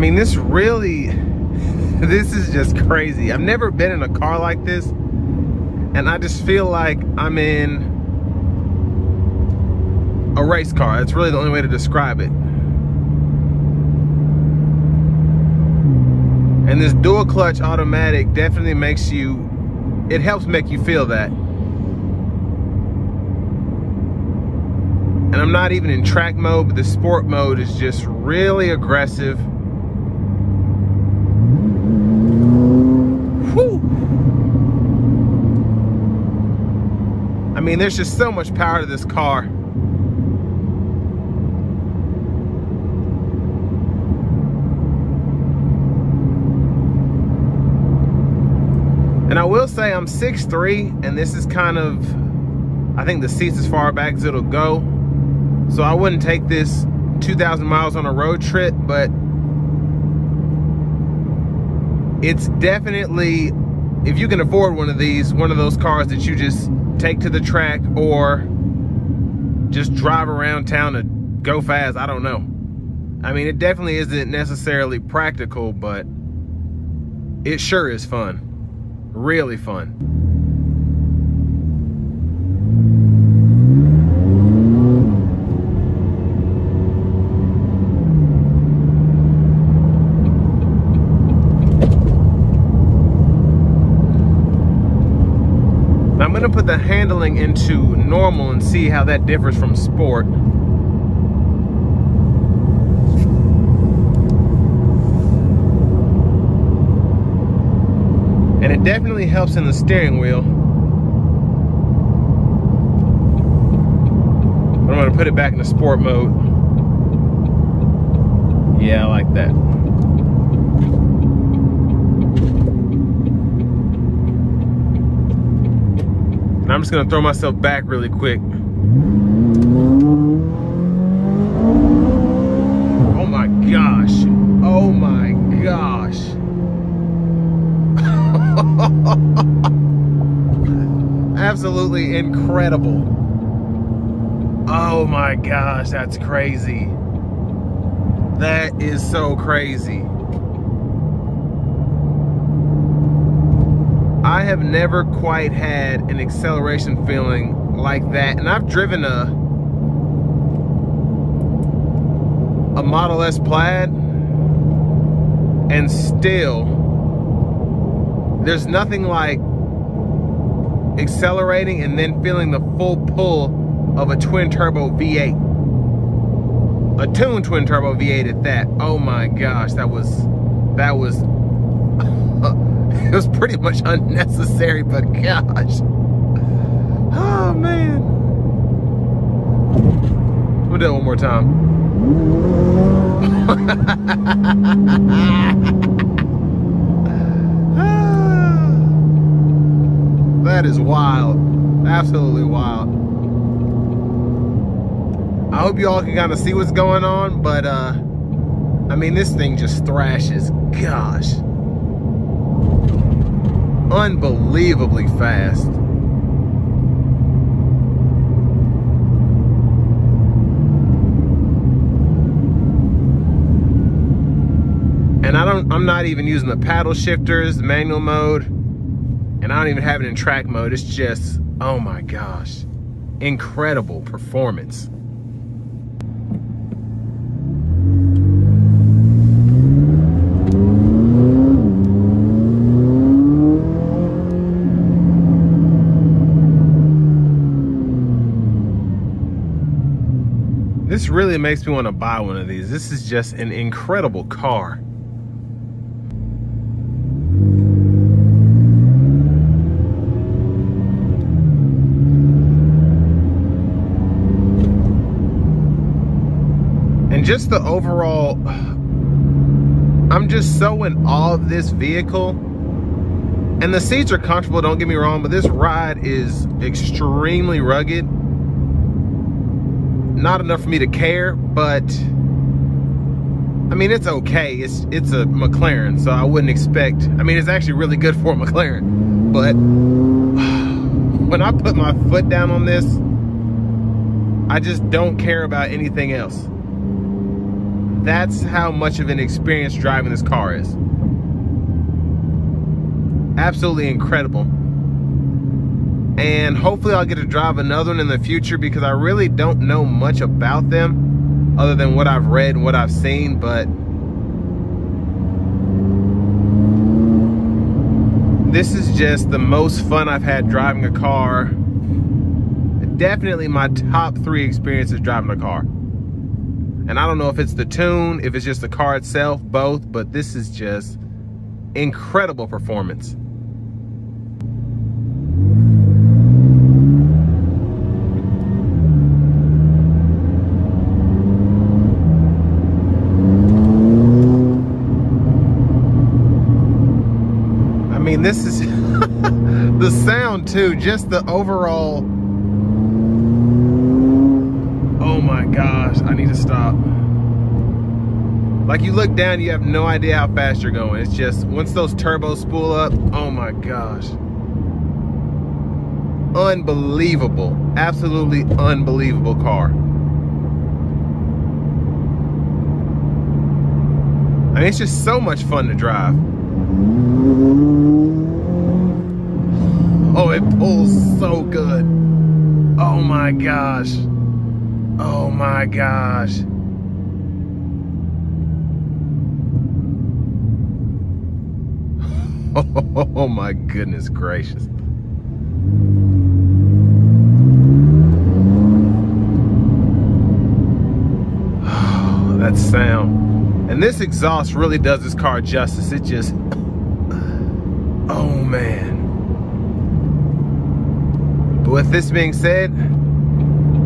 mean, this is just crazy. I've never been in a car like this, and I just feel like I'm in a race car. That's really the only way to describe it. And this dual clutch automatic definitely makes you, it helps make you feel that. And I'm not even in track mode, but the sport mode is just really aggressive. Whew. I mean, there's just so much power to this car. And I will say I'm 6'3", and this is kind of, I think the seat's as far back as it'll go. So I wouldn't take this 2,000 miles on a road trip, but it's definitely, if you can afford one of these, one of those cars that you just take to the track or just drive around town to go fast. I don't know. I mean, it definitely isn't necessarily practical, but it sure is fun. Really fun. Now I'm gonna put the handling into normal and see how that differs from sport. And it definitely helps in the steering wheel. But I'm gonna put it back into sport mode. Yeah, I like that. And I'm just gonna throw myself back really quick. Oh my gosh. Oh my gosh. Absolutely incredible. Oh my gosh, that's crazy. That is so crazy. I have never quite had an acceleration feeling like that. And I've driven a Model S PLAID, and still there's nothing like accelerating and then feeling the full pull of a twin turbo V8. A tuned twin turbo V8 at that. Oh my gosh, that was it was pretty much unnecessary, but gosh. Oh man. We'll do it one more time. That is wild. Absolutely wild. I hope you all can kind of see what's going on, but I mean, this thing just thrashes. Gosh. Unbelievably fast. And I'm not even using the paddle shifters, the manual mode. And I don't even have it in track mode. It's just, oh my gosh, incredible performance. This really makes me want to buy one of these. This is just an incredible car. And just the overall, I'm just so in awe of this vehicle. And the seats are comfortable, don't get me wrong, but this ride is extremely rugged. Not enough for me to care, but I mean, it's okay. It's a McLaren, so I wouldn't expect, I mean, it's actually really good for a McLaren. But when I put my foot down on this, I just don't care about anything else. That's how much of an experience driving this car is. Absolutely incredible. And hopefully I'll get to drive another one in the future, because I really don't know much about them other than what I've read and what I've seen. But this is just the most fun I've had driving a car. Definitely my top 3 experiences driving a car. And I don't know if it's the tune, if it's just the car itself, both, but this is just incredible performance. I mean, this is the sound too, just the overall. Oh my gosh, I need to stop. Like, you look down, you have no idea how fast you're going. It's just, once those turbos spool up, oh my gosh. Unbelievable, absolutely unbelievable car. I mean, it's just so much fun to drive. Oh, it pulls so good. Oh my gosh. Oh my gosh. Oh my goodness gracious. Oh, that sound. And this exhaust really does this car justice. It just, oh man. But with this being said,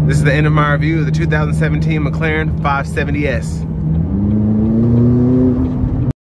this is the end of my review of the 2017 McLaren 570S.